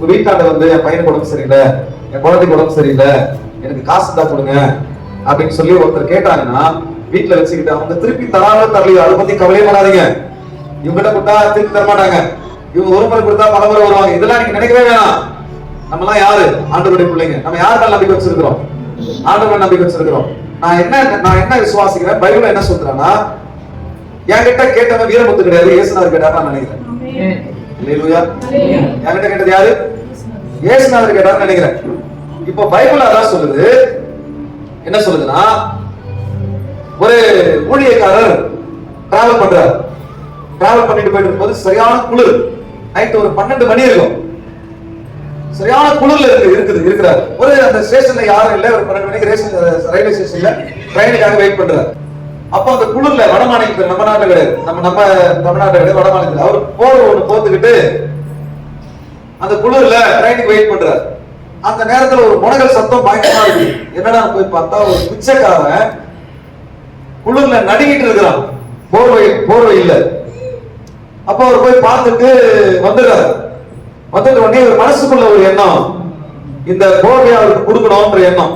உங்க வீட்டாண்ட வந்து என் பையனுக்கு உடம்பு சரியில்லை, என் குழந்தைக்கு உடம்பு சரியில்லை, எனக்கு காசு தான் கொடுங்க அப்படின்னு சொல்லி ஒருத்தர் கேட்டாங்கன்னா வீட்டுல வச்சுக்கிட்டு அவங்க திருப்பி தராம தரலையோ அதை பத்தி கவலையே பண்ணாதீங்க. இவங்கிட்ட கொடுத்தா திருப்பி தரமாட்டாங்க, இவங்க ஒரு முறை கொடுத்தா பல முறை வருவாங்க. இதெல்லாம் நீங்க நினைக்கவே வேணாம். நம்ம எல்லாம் யாரு? ஆண்டவருடைய பிள்ளைங்க. நம்ம யாருக்கான நம்பிக்கை வச்சிருக்கிறோம்? ஆண்டவரை நம்பிக்கை வச்சிருக்கிறோம். நான் என்ன விசுவாசிக்கிறேன், பைபிள் என்ன சொல்றான்னா, என்கிட்ட கேட்டவன் வீரமுத்து கிடையாது, இயேசுநாதர் கேட்டார் நினைக்கிறேன். என்கிட்ட கேட்டது யாரு? இயேசுநாதர் கேட்டார் நினைக்கிறேன். இப்போ பைபிள் அதான் சொல்லுது. என்ன சொல்லுதுன்னா, ஒரு ஊழியக்காரர் டிராவல் பண்றார். டிராவல் பண்ணிட்டு போயிட்டு இருக்கும்போது சரியான குளிர், நைட் ஒரு 12 மணி இருக்கும். சரியான குளிர்ல இருக்கிறார். ஒரு அந்த ஸ்டேஷன்ல யாரும் இல்ல, ஒரு 12 மணிக்கு ரயில்வே ஸ்டேஷன்ல ட்ரெயினுக்காக வெயிட் பண்றார். அப்ப அந்த குளிர்ல வட மாநிலத்தில், நம்ம நாட்டுல கிடையாது, நம்ம தமிழ்நாட்டுல கிடையாது, வட மாநிலத்தில் அவர் ஒண்ணு போத்துக்கிட்டு அந்த குளிர்ல ட்ரெயினுக்கு வெயிட் பண்றாரு. அந்த நேரத்துல ஒரு முனகல் சத்தம் பயங்கரமா இருக்கு. என்னடா போய் பார்த்தா ஒரு பிச்சைக்காரன் குளிர்ல நடுங்கிட்டு இருக்கிறான், போர்வை இல்ல. அப்ப அவர் போய் பார்த்துட்டு வந்துடுறாரு. வந்துட்டு உடனே ஒரு மனசுக்குள்ள ஒரு எண்ணம், இந்த போர்வையை அவருக்கு கொடுக்கணும்ன்ற எண்ணம்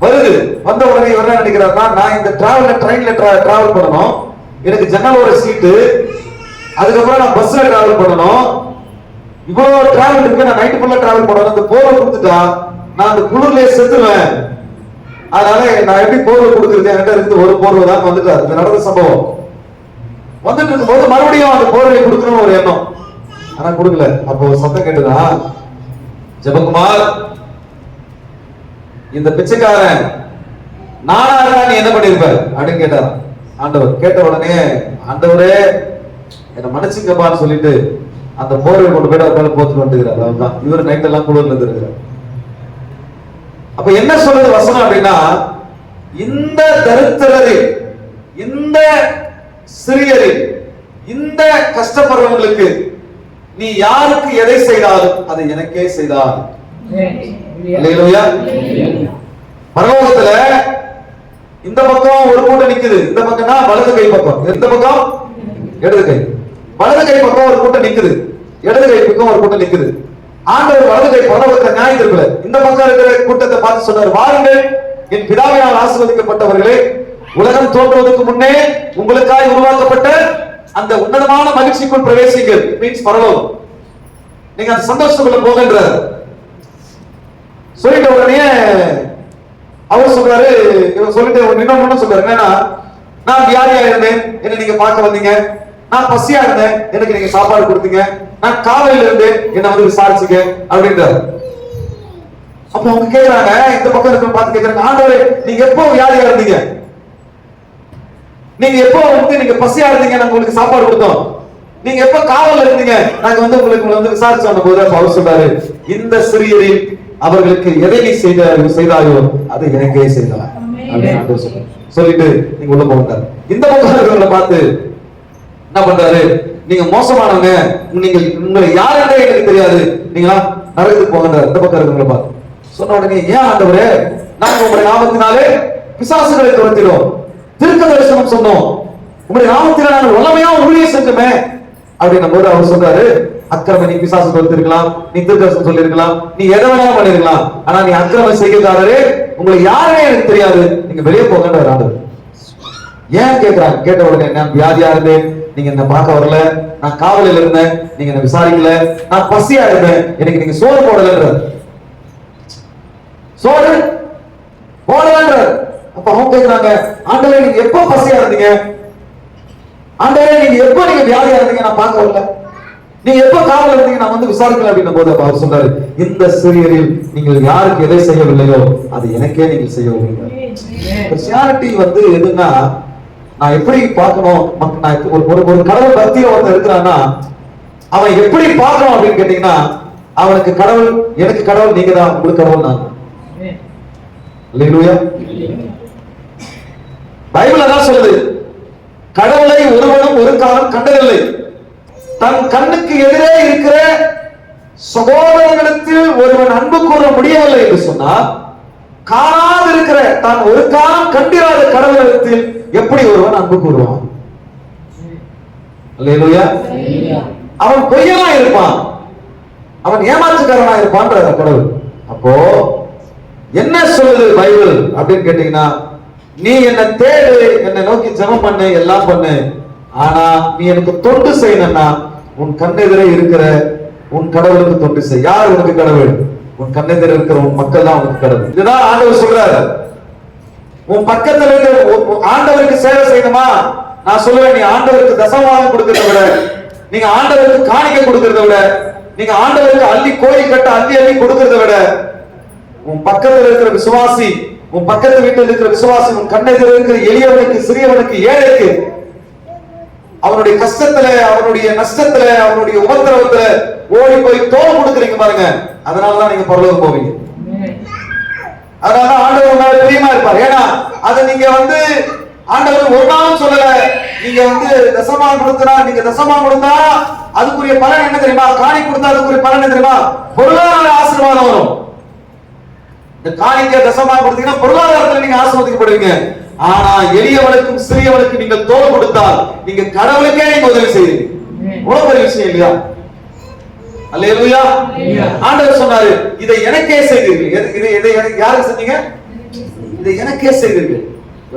வருது. வந்த உடனே இவர் என்ன நினைக்கிறாருன்னா, நான் இந்த ட்ரெயின்ல டிராவல் பண்ணணும், எனக்கு ஜன்னலோட சீட்டு, அதுக்கப்புறம் நான் பஸ்ல டிராவல் பண்ணணும், இவ்வளவு டிராவல் இருக்கு, நான் நைட்டு ஃபுல்லா டிராவல் பண்ணணும். இந்த போர்வை கொடுத்துட்டா நான் அந்த குளிர்லயே செத்துருவேன், அதனால நான் எப்படி போர்வை கொடுக்குறது, என்கிட்ட இருந்து ஒரு போர்வை தான். வந்துட்டாரு. இந்த நடந்த சம்பவம் வந்துட்டு இருக்கும்போது மறுபடியும் அந்த போர்வையை கொடுக்கணும்னு ஒரு எண்ணம், ஆனா கொடுக்கல. அப்போ சத்தம் கேட்டுதா, ஜெபகுமார், இந்த பிச்சைக்காரன் நானா இருந்தா நீ என்ன பண்ணிருப்ப அப்படின்னு கேட்டார் ஆண்டவர். கேட்ட உடனே, ஆண்டவரே என்ன மன்னிச்சுங்கப்பான்னு சொல்லிட்டு அந்த போர்வை கொண்டு போயிட்டு அவர் மேல போத்துட்டு வந்துக்கிறார். அதுதான் இவர் நைட் எல்லாம் குளிர்ல இருக்கிறார். அப்ப என்ன சொல்றது வசனம் அப்படின்னா, இந்த தரித்திரரில், இந்த சிறியரில், இந்த கஷ்டப்படுறவங்களுக்கு நீ யாருக்கு எதை செய்தாலும் அதை எனக்கே செய்தால். பரலோகத்துல இந்த பக்கம் ஒரு கூட்டம் நிக்குது, இந்த பக்கம்னா வலது கை பக்கம், இந்த பக்கம் இடது கை. வலது கை பக்கம் ஒரு கூட்டம் நிக்குது, இடது கை பக்கம் ஒரு கூட்டம் நிக்குது. ஆண்டவர் வலது கை பரலோகத்துல நியாயம் இருக்குல்ல, இந்த பக்கம் இருக்கிற கூட்டத்தை பார்த்து சொன்னார், வாருங்கள் என் பிதாவினால் ஆசீர்வதிக்கப்பட்டவர்களே, உலகம் தோன்றுவதற்கு முன்னே உங்களுக்காய் உருவாக்கப்பட்ட அந்த உன்னதமான மகிழ்ச்சிக்குள் பிரவேசிங்கள். மீன்ஸ் பரலோகம். நீங்க அந்த சந்தோஷத்துக்குள்ள போகின்றார். சொல்லிட்ட உடனே அவர் சொல்றாரு, இவர் சொல்லிட்டு இன்னொன்னு சொல்றாரு, என்னன்னா, நான் வியாதியா இருந்தேன், என்ன நீங்க பார்க்க வந்தீங்க, நான் பசியா இருந்தேன், எனக்கு நீங்க சாப்பாடு கொடுத்தீங்க, நான் காலையில இருந்தேன், என்ன வந்து விசாரிச்சுங்க அப்படின்றாரு. அப்ப அவங்க கேக்குறாங்க, இந்த பக்கம் இருக்க பார்த்து கேக்குறாங்க, ஆண்டவரே நீங்க எப்போ வியாதியா இருந்தீங்க, நீங்க எப்போ வந்து நீங்க பசியா இருந்தீங்க, நாங்க உங்களுக்கு சாப்பாடு கொடுத்தோம், நீங்க எப்ப காவல்ல இருந்தீங்க, நாங்க வந்து உங்களுக்கு வந்து விசாரிச்சு வந்த போது அவர் சொல்றாரு, இந்த சிறியரில் அவர்களுக்கு எதை நீ செய்தாயோ அதை எனக்கே செய்தார் சொல்லிட்டு நீங்க உள்ள போகிறார். இந்த பக்கம் பார்த்து என்ன பண்றாரு, நீங்க மோசமானவங்க, உங்களை யார் என்றே எனக்கு தெரியாது, நீங்களா நரகத்துக்கு போகின்றார். இந்த பக்கம் இருக்கிறவங்களை பார்த்து சொன்ன உடனே, ஏன் ஆண்டவரே, நாங்க உங்களுடைய நாமத்தினாலே பிசாசுகளை துரத்தினோம், தீர்க்க தரிசனம் சொன்னோம், உங்களுடைய நாமத்தினால நாங்கள் வல்லமையா ஊழியம் செஞ்சோமே அப்படின்னும் போது அவர் சொல்றாரு, அக்கிரம நீ பிசாசு கொடுத்திருக்கலாம், நீ தீர்க்கதரிசனம் சொல்லிருக்கலாம், நீ எதை வேணாலும் பண்ணிருக்கலாம், ஆனா நீ அக்கிரம செய்யக்காரரே, உங்களை யாருமே எனக்கு தெரியாது, நீங்க வெளியே போங்கன்னு ஆண்டவர். ஏன் கேட்கிறாங்க? கேட்ட உடனே, நான் வியாதியா இருந்தேன், நீங்க என்ன பார்க்க வரல, நான் காவலில் இருந்தேன், நீங்க என்ன விசாரிக்கல, நான் பசியா இருந்தேன், எனக்கு நீங்க சோறு போடலன்ற, சோறு போடலன்ற. அப்ப அவங்க கேட்கிறாங்க, ஆண்டவரே நீங்க எப்போ பசியா இருந்தீங்க, ஆண்டவரே நீங்க எப்போ நீங்க வியாதியா இருந்தீங்க, நான் பார்க்க வரல, நீங்க எப்ப காவல் இருந்தீங்க, நான் வந்து விசாரிக்கல அப்படின்னும் போது அவர் சொல்றாரு, இந்த சிறியரில் நீங்கள் யாருக்கு எதை செய்யவில்லையோ அது எனக்கே நீங்கள் செய்யவில்லை. கிறிஸ்டியானிட்டி வந்து எதுன்னா, நான் எப்படி பார்க்கணும், நான் ஒரு கடவுள் பக்தியில ஒருத்தர் இருக்கிறான்னா அவன் எப்படி பார்க்கணும் அப்படின்னு கேட்டீங்கன்னா, அவனுக்கு கடவுள், எனக்கு கடவுள் நீங்க தான், உங்களுக்கு கடவுள் நான். அல்லேலூயா. பைபிள் அதான் சொல்லுது, கடவுளை ஒருவனும் ஒரு காலம் கண்டதில்லை, தன் கண்ணுக்கு எதிரே இருக்கிற சகோதரர்களிடத்தில் ஒருவன் அன்பு கூற முடியவில்லை என்று சொன்னால், காணாது இருக்கிற தான் ஒரு காலம் கண்டிராத கடவுளிடத்தில் எப்படி ஒருவன் அன்பு கூறுவான்? அல்லேலூயா. அவன் பொய்யனா இருப்பான், அவன் ஏமாற்றுக்காரனா இருப்பான்ற கடவுள். அப்போ என்ன சொல்லுது பைபிள் அப்படின்னு கேட்டீங்கன்னா, நீ என்ன தேடு, என்னை நோக்கி ஜெபம் பண்ணு, எல்லாம் பண்ணு, ஆனா நீ எனக்கு தொண்டு செய்யணும்னா உன் கண்ணெதிரே இருக்கிற உன் கடவுளுக்கு தொண்டு செய். யார் உனக்கு கடவுள்? உன் கண்ணெதிரே இருக்கிற உன் மக்கள் தான் உனக்கு கடவுள். இதுதான் ஆண்டவர் சொல்றாரு. உன் பக்கத்துல இருக்கிற ஆண்டவருக்கு சேவை செய்யணுமா? நான் சொல்லுவேன், நீ ஆண்டவருக்கு தசமபாகம் கொடுக்கறத விட, நீங்க ஆண்டவருக்கு காணிக்கை கொடுக்கறத விட, நீங்க ஆண்டவருக்கு அள்ளி கோயில் கட்ட அள்ளி அள்ளி கொடுக்கறத விட, உன் பக்கத்துல இருக்கிற விசுவாசி, உன் பக்கத்து வீட்டில் இருக்கிற விசுவாசி, உன் கண்ணெதிர இருக்கிற எளியவனுக்கு, சிறியவனுக்கு, ஏழைக்கு, அவனுடைய கஷ்டத்துல, அவனுடைய நஷ்டத்துல, அவனுடைய உபத்திரவத்துல ஓடி போய் தோல் கொடுக்குறீங்க பாருங்க, அதனாலதான் நீங்க பரலோகம் போவீங்க. அதனால ஆண்டவர் மேல பிரியமா இருப்பார். ஏன்னா அதை நீங்க ஆண்டவர் ஒரு நாளும் சொல்லல, நீங்க தசமான் கொடுத்தா, நீங்க தசமான் கொடுத்தா அதுக்குரிய பலன் என்ன தெரியுமா? காணி கொடுத்தா அதுக்குரிய பலன் என்ன தெரியுமா? பொருளாதார ஆசீர்வாதம் வரும். இந்த காணிக்க தசமான் கொடுத்தீங்கன்னா பொருளாதாரத்துல நீங்க ஆசீர்வதிக்கப்படுவீங்க. ஆனா எளியவனுக்கும் சிறியவனுக்கு நீங்கள் தோல் கொடுத்தால் நீங்க கடவுளுக்கே நீங்க உதவி செய்வீங்க. எவ்வளவு பெரிய விஷயம் இல்லையா? அல்லேலூயா. ஆண்டவர் சொன்னாரு, இதை எனக்கே செய்தீர்கள். இதை யாருக்கு செஞ்சீங்க? இதை எனக்கே செய்தீர்கள்.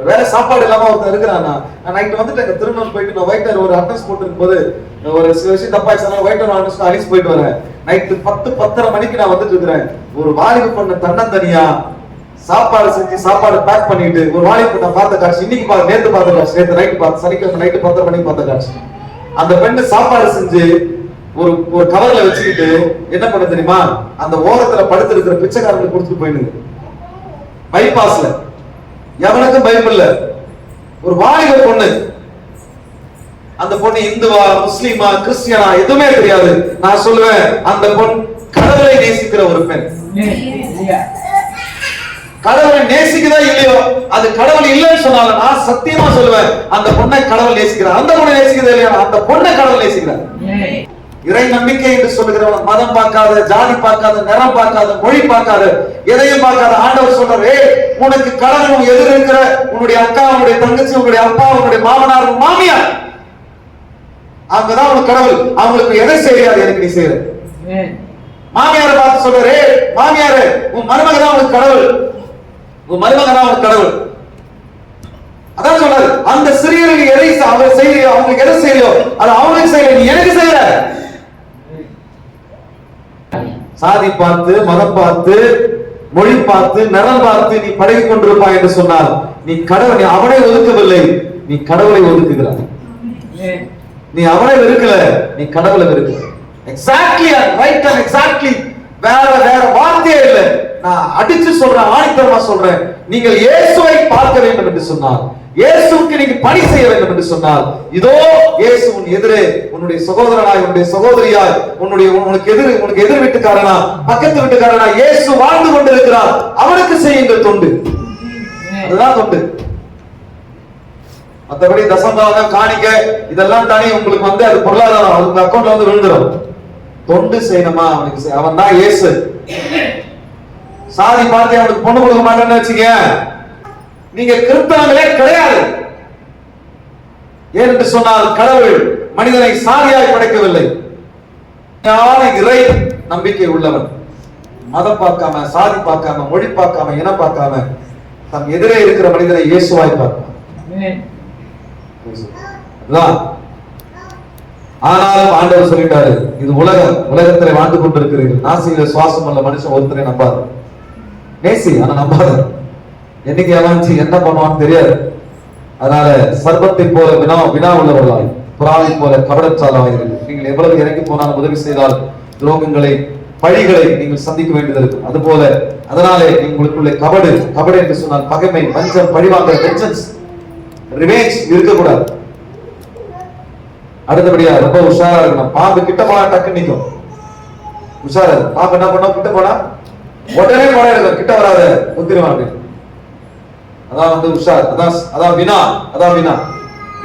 வேற சாப்பாடு இல்லாம ஒருத்தர் இருக்கிறான். நான் நைட்டு வந்துட்டு திருமணம் போயிட்டு நான் ஒயிட்டர் ஒரு அட்ரஸ் போட்டு போது ஒரு விஷயம் தப்பா சொன்னா ஒயிட்டர் அட்ரஸ் அழிச்சு போயிட்டு வரேன். நைட்டு 10-10:30 மணிக்கு நான் வந்துட்டு இருக்கிறேன். ஒரு வாலிப பொண்ணு தன்னந்தனியா சாப்பாடு செஞ்சு சாப்பாடு பேக் பண்ணிட்டு ஒரு வாலிப பொண்ணை பார்த்த காட்சி. இன்னைக்கு நேற்று பார்த்த காட்சி, நேற்று நைட்டு பார்த்து, சனிக்கிழமை நைட்டு 10:30 மணிக்கு பார்த்த காட்சி. அந்த பெண்ணு சாப்பாடு செஞ்சு ஒரு கவர்ல வச்சுக்கிட்டு என்ன பண்ண தெரியுமா? அந்த ஓரத்துல படுத்து இருக்கிற பிச்சைக்காரங்களுக்கு கொடுத்துட்டு போயிடுது. பைபாஸ்ல எவனுக்கும் பயம் இல்ல. ஒரு வாலிப பொண்ணு, அந்த பொண்ணு இந்துவா, முஸ்லிமா, கிறிஸ்டியனா எதுவுமே தெரியாது. நான் சொல்லுவேன், அந்த பொண்ணு கடவுளை நேசிக்கிற ஒரு பெண். கடவுளை நேசிக்குதா இல்லையோ, அது கடவுள் இல்லைன்னு சொன்னாலும் நான் சத்தியமா சொல்லுவேன், அந்த பொண்ணை கடவுள் நேசிக்கிறார். அந்த பொண்ணை நேசிக்கிறதா இல்லையா? அந்த பொண்ணை கடவுள் நேசிக்கிறார். இறை நம்பிக்கை என்று சொல்லுகிறவன் மதம் பார்க்காத, ஜாதி பார்க்காத, நிறம் பார்க்காத, மொழி பார்க்காத, எதையும் பார்க்காத ஆண்டவர் சொல்றாரு, உனக்கு கடவுள் எதிர் இருக்கிற உன்னுடைய அக்கா, உன்னுடைய தங்கச்சி, உன்னுடைய அப்பா, உன்னுடைய மாமனார், மாமியார், அவங்கதான் உனக்கு கடவுள். அவங்களுக்கு எதை செய்யாது, எனக்கு நீ செய்யற. மாமியாரை பார்த்து சொல்றாரு, மாமியாரு உன் மருமக தான் உனக்கு கடவுள், உன் மருமக தான் உனக்கு கடவுள். அதான் சொல்றாரு, அந்த சிறியருக்கு எதை அவர் செய்யலையோ, அவங்களுக்கு எதை செய்யலையோ அது அவங்களுக்கு செய்யல, நீ எனக்கு செய்யற. சாதி பார்த்து, மதம் பார்த்து, மொழி பார்த்து, நிறம் பார்த்து நீ பழகி கொண்டிருப்பாய் என்று சொன்னால் நீ கடவுளை, அவனை ஒதுக்கவில்லை, நீ கடவுளை ஒதுக்குகிறாய். நீ அவனை வெறுக்கல, நீ கடவுளை வெறுக்கல. Exactly right and exactly. வேற வார்த்தையே இல்லை. நான் அடிச்சு சொல்றேன், ஆணித்தரமா சொல்றேன். நீங்கள் இயேசுவை பார்க்க வேண்டும் என்று சொன்னால், இயேசுவுக்கு நீங்க பணி செய்ய வேண்டும் என்று சொன்னால், இதோ இயேசு உன் எதிரே, உன்னுடைய சகோதரனாய், உன்னுடைய சகோதரியாய், உனக்கு எதிர் வீட்டுக்காரனா, பக்கத்து வீட்டுக்காரனா இயேசு வாழ்ந்து கொண்டிருக்கிறார். அவனுக்கு செய்யுங்கள் தொண்டு. அதுதான் தொண்டு. மற்றபடி தசம்பாகம், காணிக்க இதெல்லாம் தானே உங்களுக்கு அது பொருளாதாரம், உங்க அக்கௌண்ட்ல விழுந்துடும். தொண்டு செய்யணுமா அவனுக்கு, அவன் தான் இயேசு. சாதி பார்த்து அவனுக்கு பொண்ணு கொடுக்க மாட்டேன்னு வச்சுக்க, நீங்க கிறிஸ்தவங்களே கிடையாது. ஏனென்று சொன்னால் கடவுள் மனிதனை சாதியாய் படைக்கவில்லை. இறை நம்பிக்கை உள்ளவன், மதம் பார்க்காம, சாதி பார்க்காம, மொழி பார்க்காம, இனம் பார்க்காம தம் எதிரே இருக்கிற மனிதனை இயேசுவாய் பார்ப்பான். ஆனாலும் ஆண்டவர் சொல்லிட்டாரு, இது உலகம், உலகத்தில் வாழ்ந்து கொண்டிருக்கிறீர்கள், நாசியில சுவாசம் உள்ள மனுஷன் ஒருத்தரை நம்பாது. நேசி ஆனா நம்பாத. என்னைக்கு ஏமாச்சு என்ன பண்ணுவான்னு தெரியாது. அதனால சர்பத்தை போல வினா உள்ளவர்களாய், புறாவை போல கபடச்சாலாயிருங்கள். நீங்கள் எவ்வளவு இறங்கி போனாலும் உதவி செய்தால் துரோகங்களை, பழிகளை நீங்கள் சந்திக்க வேண்டியது இருக்கும். அதுபோல அதனாலே உங்களுக்குள்ள கபடு என்று சொன்னால் பகைமை, வஞ்சம், பழிவாங்கல், வெஞ்சன்ஸ், ரிவெஞ்ச் இருக்கக்கூடாது. அடுத்தபடியா ரொம்ப உஷாரா இருக்கணும். பாம்பு கிட்ட போனா டக்கு நிக்கும். உஷாரா. பாம்பு என்ன பண்ணோம்? கிட்ட போனா உடனே போனா இருக்கும், கிட்ட வராத முத்திருவாங்க. அதான் உஷார். அதான் வினா.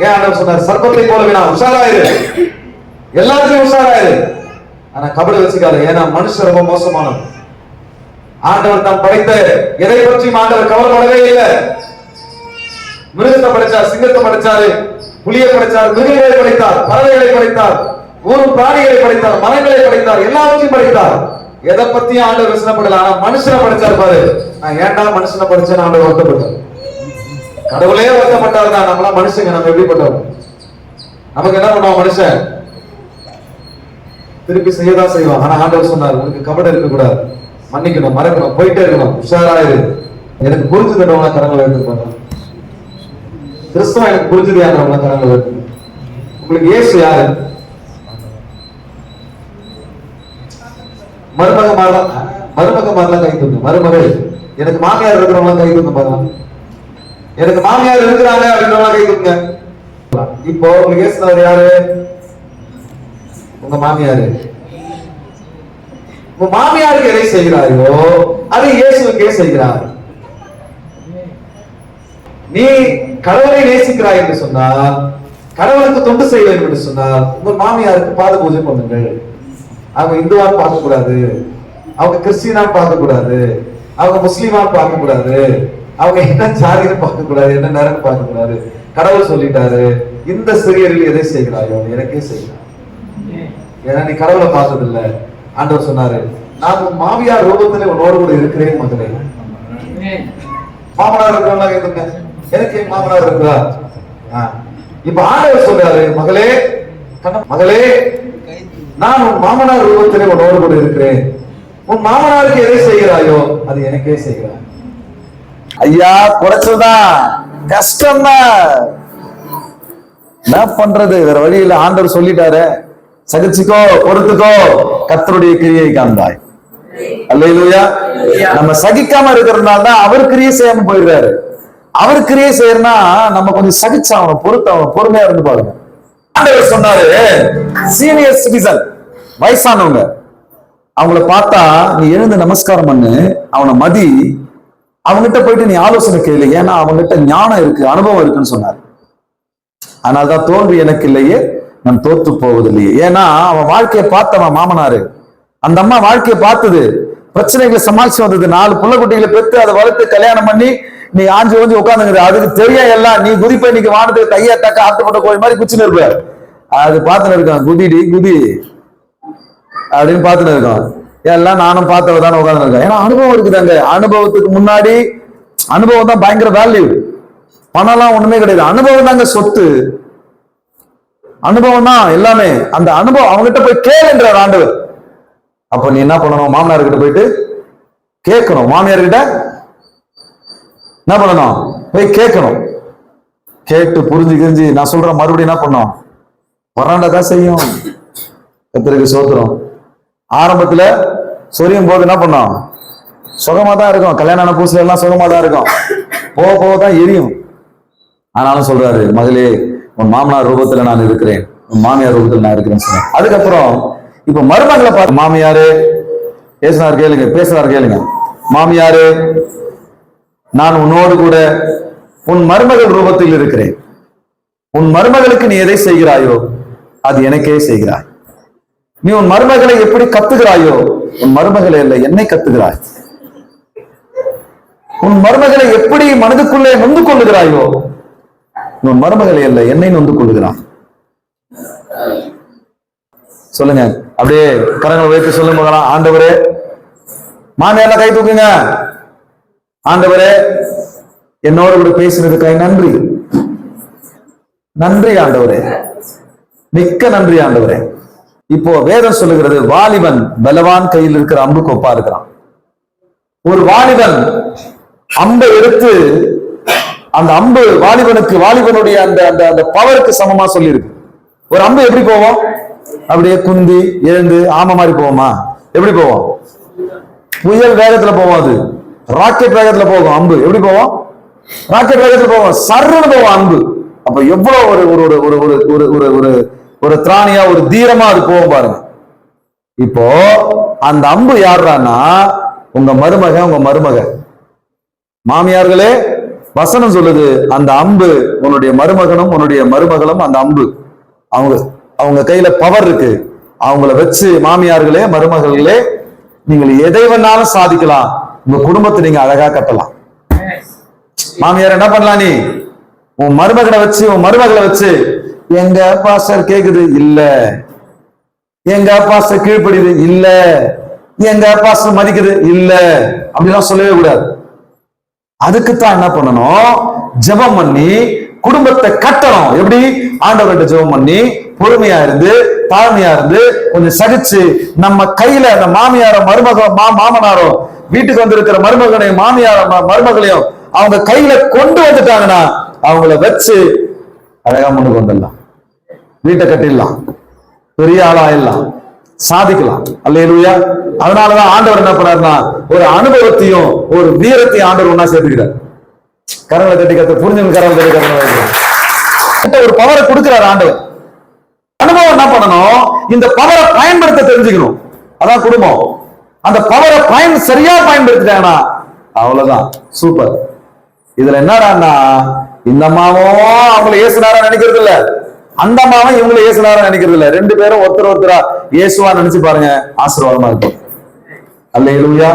ஏன் ஆண்டவர் சொன்னார் சர்ப்பத்தை போல வினா? உஷாராயிரு, எல்லாத்தையும் உஷாராயிரு. ஆனா கபடு வச்சுக்காது. ஏன்னா மனுஷன் ரொம்ப மோசமானவன். ஆண்டவர் தான் படைத்த எதை பற்றியும் ஆண்டவர் கவலைப்படவே இல்லை. மிருகத்தை படைச்சார், சிங்கத்தை படைச்சாரு, புலியை படைச்சார், மிருகங்களை படைத்தார், பறவைகளை படைத்தார், ஊரும் பிராணிகளை படைத்தார், மரங்களை படைத்தார், எல்லாவற்றையும் படைத்தார். எதை பத்தியும் ஆண்டவர் விசனப்படல. ஆனா மனுஷனை படைச்சார் பாரு. நான் ஏன்டா மனுஷனை படைச்சேன்னு ஆண்டவர் வருத்தப்பட்டார். கடவுளே வருத்தப்பட்டார் தான். நம்மளாம் மனுஷங்க, நம்ம எப்படிப்பட்டோம்? நமக்கு என்ன பண்ணுவோம்? மனுஷன் திருப்பி செய்யதான் செய்வான். ஆனா ஆண்டவர் சொன்னார், உனக்கு கபடம் இருக்க கூடாது, மன்னிக்கணும், மறக்கணும், போயிட்டே இருக்கணும், உஷாராயிரு. எனக்கு புரிஞ்சுதவங்கள கரங்களை எடுத்துப்பாங்க. கிறிஸ்தவம் எனக்கு புரிஞ்சுதையானவங்கள கரங்களை எடுத்து. உங்களுக்கு இயேசு யாரு? மருமக மாறலாம், மருமக மாறலாம் கை தூங்க. மருமகள் எனக்கு மாமியார் இருக்கிறவங்க கை தூங்க பாருங்க. எனக்கு மாமியார் இருக்கிறாங்க அப்படின்றவங்க கை தூங்க. இப்போ உங்களுக்கு இயேசுனவர் யாரு? உங்க மாமியாரு. உங்க மாமியாருக்கு எதை செய்கிறாயோ அது இயேசுக்கே செய்கிறார். நீ கடவுளை நேசிக்கிறாய் என்று சொன்னால், கடவுளுக்கு தொண்டு செய்ய வேண்டும் என்று சொன்னால், உங்கள் மாமியாருக்கு பாத பூஜை பண்ணுங்கள். அவங்க இந்துவான்னு பார்க்க கூடாது, அவங்க கிறிஸ்டியனான்னு பார்க்க கூடாது, அவங்க முஸ்லீமான்னு பார்க்க கூடாது, அவங்க என்ன ஜாதின்னு பார்க்க கூடாது, என்ன நேரம் பார்க்க கூடாது. கடவுள் சொல்லிட்டாரு, இந்த சிறியரில் எதை செய்கிறாயோ எனக்கே செய்கிறார். ஏன்னா நீ கடவுளை பார்த்தது இல்ல. ஆண்டவர் சொன்னாரு, நான் உன் மாமியார் ரூபத்திலே உன்னோடு கூட இருக்கிறேன் மகளே. மாமனார் இருக்கிறவங்க எனக்கு மாமனார் இருக்கிறா. இப்ப ஆண்டவர் சொல்றாரு, மகளே மகளே, நான் உன் மாமனார் ரூபத்திலே உன்னோடு கூட இருக்கிறேன். உன் மாமனாருக்கு எதை செய்கிறாயோ அது எனக்கே செய்கிறார். ஐயா குறைச்சல்தான், கஷ்டம்தான், என்ன பண்றது? வேற வழி இல்ல. ஆண்டவர் சொல்லிட்டாரு, சகிச்சுக்கோ, பொறுத்துக்கோ, கர்த்தருடைய கிரியை காண்பாய். அல்லேலூயா. நம்ம சகிக்காம இருக்கிறதுனால தான் அவர் கிரியை செய்யாம போயிடுறாரு. அவர் கிரியை செய்யறனா நம்ம கொஞ்சம் சகிச்சாகணும், பொறுத்தாகணும், பொறுமையா இருந்து பாருங்க. ஆண்டவர் சொன்னாரு, சீனியர் சிட்டிசன், வயசானவங்க, அவங்கள பார்த்தா நீ எழுந்து நமஸ்காரம் பண்ணு, அவனை மதி, அவங்ககிட்ட போயிட்டு நீ ஆலோசனை கேளு, ஏன்னா அவங்ககிட்ட ஞானம் இருக்கு, அனுபவம் இருக்குன்னு சொன்னார். அதனால்தான் தோல்வி எனக்கு இல்லையே, நான் தோத்து போவதில்லையே. ஏன்னா அவன் வாழ்க்கையை பார்த்தவன் மாமனாரு, அந்த அம்மா வாழ்க்கையை பார்த்தது, பிரச்சனைகளை சமாளிச்சு வந்தது, 4 புள்ள குட்டிகளை பெற்று அதை வளர்த்து கல்யாணம் பண்ணி நீ ஆஞ்சு ஓஞ்சி உட்காந்துங்கிற, அதுக்கு தெரிய எல்லாம் நீ குதிப்ப, இன்னைக்கு வானத்துக்கு கையா டக்க ஆட்டப்பட்ட கோயில் மாதிரி குச்சின்னு இருப்ப. அது பார்த்துன்னு இருக்கான், குதிடி குதி அப்படின்னு பார்த்துன்னு இருக்கான். எல்லாம் நானும் பார்த்தவ தானே உட்காந்து இருக்கேன். ஏன்னா அனுபவம் இருக்குதாங்க. அனுபவத்துக்கு முன்னாடி அனுபவம் தான் பயங்கர வேல்யூ. பணம்லாம் ஒண்ணுமே கிடையாது. அனுபவம் தாங்க சொத்து. அனுபவம் தான் எல்லாமே. அந்த அனுபவம் அவங்ககிட்ட போய் கேளுன்றார் ஆண்டவர். அப்ப நீ என்ன பண்ணணும்? மாமனார் கிட்ட போயிட்டு கேட்கணும், மாமியார் கிட்ட என்ன பண்ணணும்? போய் கேட்கணும். கேட்டு புரிஞ்சு கிரிஞ்சு நான் சொல்றேன், மறுபடியும் என்ன பண்ணோம்? வராண்டதான் செய்யும். கர்த்தருக்கு சோத்திரம். ஆரம்பத்துல சொரியும் போது என்ன பண்ணோம்? சுகமா தான் இருக்கும். கல்யாண புதுசுல எல்லாம் சுகமா தான் இருக்கும். போக போக தான் எரியும். ஆனாலும் சொல்றாரு, மகளே, உன் மாமனார் ரூபத்துல நான் இருக்கிறேன், உன் மாமியார் ரூபத்துல நான் இருக்கிறேன்னு சொன்னேன். அதுக்கப்புறம் இப்ப மருமகளை பார்த்து, மாமியாரு பேசினார் கேளுங்க, பேசுறாரு கேளுங்க. மாமியாரு, நான் உன்னோடு கூட உன் மருமகள் ரூபத்தில் இருக்கிறேன். உன் மருமகளுக்கு நீ எதை செய்கிறாயோ அது எனக்கே செய்கிறாய். நீ உன் மருமகளை எப்படி கத்துகிறாயோ, உன் மருமகளை அல்ல என்னை கத்துகிறாய். உன் மருமகளை எப்படி மனதுக்குள்ளே நொந்து கொள்ளுகிறாயோ, உன் மருமகளை அல்ல என்னை நொந்து கொள்ளுகிறான். சொல்லுங்க, அப்படியே கரங்களை வைத்து சொல்லும் போதெல்லாம், ஆண்டவரே, மாமியார கை தூக்குங்க, ஆண்டவரே என்னோடு கூட பேசினதுக்காக நன்றி, நன்றி ஆண்டவரே, மிக்க நன்றி ஆண்டவரே. இப்போ வேதம் சொல்லுகிறது, வாலிபன் பலவான் கையில் இருக்கிற அம்புக்கு ஒப்பா இருக்கிறான். ஒரு வாலிபன் அம்பை எடுத்து, அந்த அம்பு வாலிபனுக்கு, வாலிபனுடைய அந்த அந்த அந்த பவருக்கு சமமா சொல்லி இருக்கு. ஒரு அம்பு எப்படி போவோம்? அப்படியே குந்தி எழுந்து ஆமை மாதிரி போவோமா? எப்படி போவோம்? புயல் வேகத்துல போவோம். அது ராக்கெட் வேகத்துல போகும். அம்பு எப்படி போவோம்? ராக்கெட் வேகத்துல போவோம். சர்ன்னு போவோம் அம்பு. அப்ப எவ்வளவு ஒரு ஒரு ஒரு ஒரு ஒரு ஒரு ஒரு ஒரு திராணியா, ஒரு தீரமா அது போகும் பாருங்க. இப்போ அந்த அம்பு யாருன்னா உங்க மருமக, உங்க மருமக. மாமியார்களே, வசனம் சொல்லுது, அந்த அம்பு உன்னுடைய மருமகனும் உன்னுடைய மருமகளும் அந்த அம்பு அவங்க அவங்க கையில பவர் இருக்கு. அவங்கள வச்சு மாமியார்களே, மருமகளே, நீங்கள் எதை வேணாலும் சாதிக்கலாம். உங்க குடும்பத்தை நீங்க அழகா கட்டலாம். மாமியார் என்ன பண்ணலாம்? நீ உன் மருமகனை வச்சு, உன் மருமகளை வச்சு, எங்க பாஸ்டர் கேக்குது இல்ல, எங்க பாஸ்டர் கீழ்ப்படியுது இல்ல, எங்க பாஸ்டர் மதிக்குது இல்ல, அப்படிலாம் சொல்லவே கூடாது. அதுக்குத்தான் என்ன பண்ணணும், ஜெபம் பண்ணி குடும்பத்தை கட்டணும். எப்படி? ஆண்டவர்கிட்ட ஜெபம் பண்ணி பொறுமையா இருந்து தாழ்மையா இருந்து கொஞ்சம் சகிச்சு, நம்ம கையில அந்த மாமியாரோ மாமனாரோ வீட்டுக்கு வந்திருக்கிற மருமகனையும் மருமகளையும் அவங்க கையில கொண்டு வந்துட்டாங்கன்னா அவங்கள வச்சு அழகா முன்னுக்கு வந்துடலாம், வீட்டை கட்டிடலாம், பெரிய ஆளாயிடலாம், சாதிக்கலாம். அல்லேலூயா. அதனாலதான் ஆண்டவர் என்ன பண்ணாருன்னா ஒரு அனுபவத்தையும் ஒரு வீரத்தையும் ஆண்டவர் ஒன்னா சேர்த்துக்கிறார். கரங்களை தட்டி கத்த புரிஞ்சவங்க கரங்களை தட்டி ஒரு பவரை கொடுக்கிறார் ஆண்டவர். அனுபவம் என்ன பண்ணணும், இந்த பவரை பயன்படுத்த தெரிஞ்சுக்கணும். அதான் குடும்பம். அந்த பவரை சரியா பயன்படுத்திட்டாங்கன்னா அவ்வளவுதான், சூப்பர். இதுல என்னடான்னா இந்த மாவும் அவங்களை இயேசுனாரா நினைக்கிறது இல்ல, அந்த மாவும் இவங்களை இயேசுனாரா நினைக்கிறது இல்ல. ரெண்டு பேரும் ஒருத்தரா இயேசுவா நினைச்சு பாருங்க, ஆசீர்வாதமா இருக்கும். அல்லேலூயா.